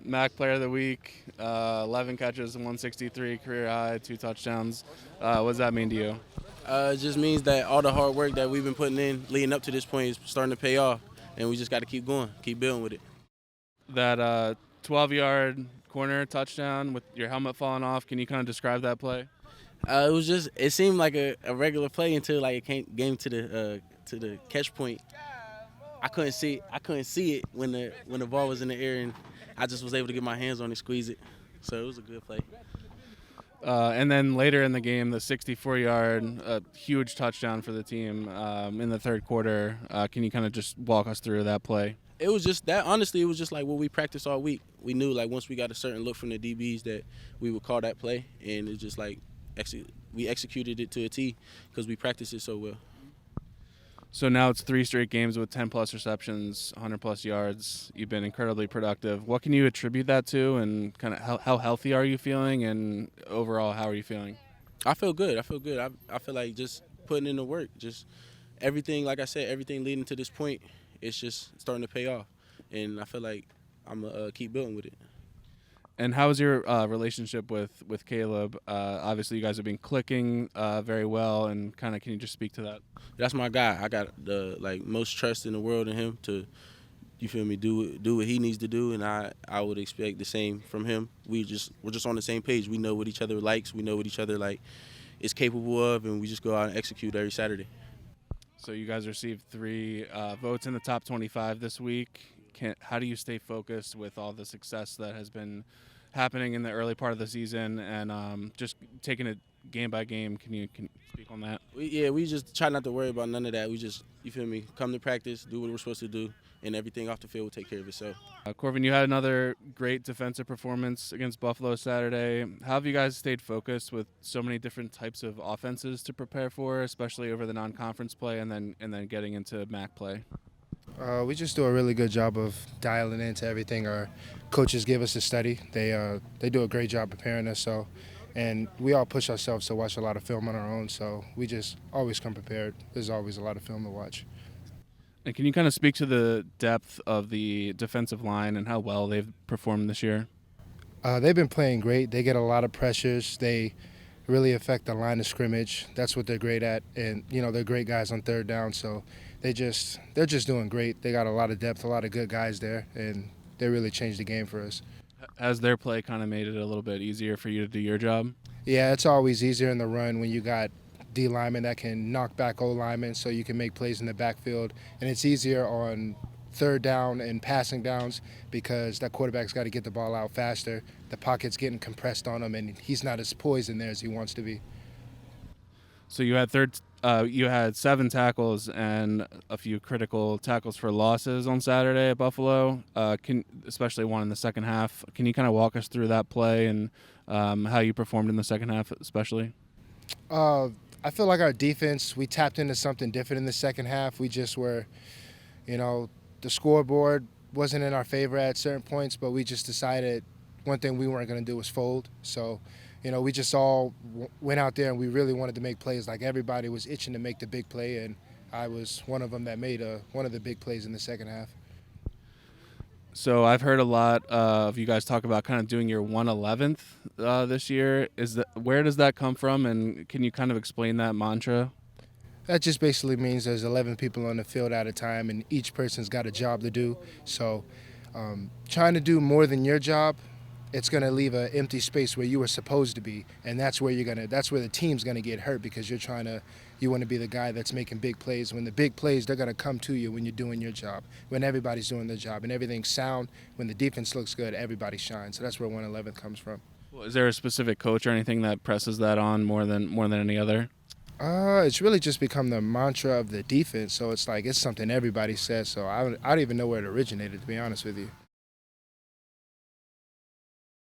MAC Player of the Week, 11 catches, 163 career high, 2 touchdowns. What does that mean to you? It just means that all the hard work that we've been putting in leading up to this point is starting to pay off, and we just got to keep going, keep building with it. That 12-yard corner touchdown with your helmet falling off, can you kind of describe that play? It seemed like a regular play until like it came to the catch point. I couldn't see it when the ball was in the air, and I just was able to get my hands on it, squeeze it. So it was a good play. And then later in the game, the 64-yard, huge touchdown for the team in the third quarter. Can you kind of just walk us through that play? It was just that. Honestly, it was just like what we practiced all week. We knew like once we got a certain look from the DBs that we would call that play, and it's just like we executed it to a T because we practiced it so well. So now it's 3 straight games with 10-plus receptions, 100-plus yards. You've been incredibly productive. What can you attribute that to, and kind of how healthy are you feeling, and overall, how are you feeling? I feel good. I feel like just putting in the work, just everything, like I said, everything leading to this point, it's just starting to pay off. And I feel like I'm going to keep building with it. And how is your relationship with Caleb? Obviously, you guys have been clicking very well, and kind of can you just speak to that? That's my guy. I got the most trust in the world in him to, you feel me, do what he needs to do, and I would expect the same from him. We're just on the same page. We know what each other likes. We know what each other is capable of, and we just go out and execute every Saturday. So you guys received 3 votes in the top 25 this week. How do you stay focused with all the success that has been happening in the early part of the season, and just taking it game by game? Can you speak on that? We just try not to worry about none of that. We just, you feel me, come to practice, do what we're supposed to do, and everything off the field will take care of itself. Corbin, you had another great defensive performance against Buffalo Saturday. How have you guys stayed focused with so many different types of offenses to prepare for, especially over the non-conference play and then getting into MAC play? We just do a really good job of dialing into everything our coaches give us to study. They do a great job preparing us, and we all push ourselves to watch a lot of film on our own, so we just always come prepared. There's always a lot of film to watch. And can you kind of speak to the depth of the defensive line and how well they've performed this year? They've been playing great. They get a lot of pressures. They really affect the line of scrimmage. That's what they're great at, and they're great guys on third down, so they're just doing great. They got a lot of depth, a lot of good guys there, and they really changed the game for us. Has their play kind of made it a little bit easier for you to do your job? Yeah, it's always easier in the run when you got D linemen that can knock back O linemen, so you can make plays in the backfield, and it's easier on third down and passing downs because that quarterback's got to get the ball out faster. The pocket's getting compressed on him, and he's not as poised in there as he wants to be. So you had 7 tackles and a few critical tackles for losses on Saturday at Buffalo, especially one in the second half. Can you kind of walk us through that play and how you performed in the second half especially? I feel like our defense, we tapped into something different in the second half. We just were, the scoreboard wasn't in our favor at certain points, but we just decided one thing we weren't going to do was fold. So, we just all went out there and we really wanted to make plays. Like everybody was itching to make the big play, and I was one of them that made one of the big plays in the second half. So I've heard a lot of you guys talk about kind of doing your 111th this year. Where does that come from, and can you kind of explain that mantra? That just basically means there's 11 people on the field at a time, and each person's got a job to do. So trying to do more than your job, it's going to leave an empty space where you were supposed to be, and that's where the team's going to get hurt because you want to be the guy that's making big plays. When the big plays, they're going to come to you when you're doing your job, when everybody's doing their job and everything's sound. When the defense looks good, everybody shines. So that's where 111th comes from. Well, is there a specific coach or anything that presses that on more than any other? It's really just become the mantra of the defense. So it's something everybody says. So I don't even know where it originated, to be honest with you.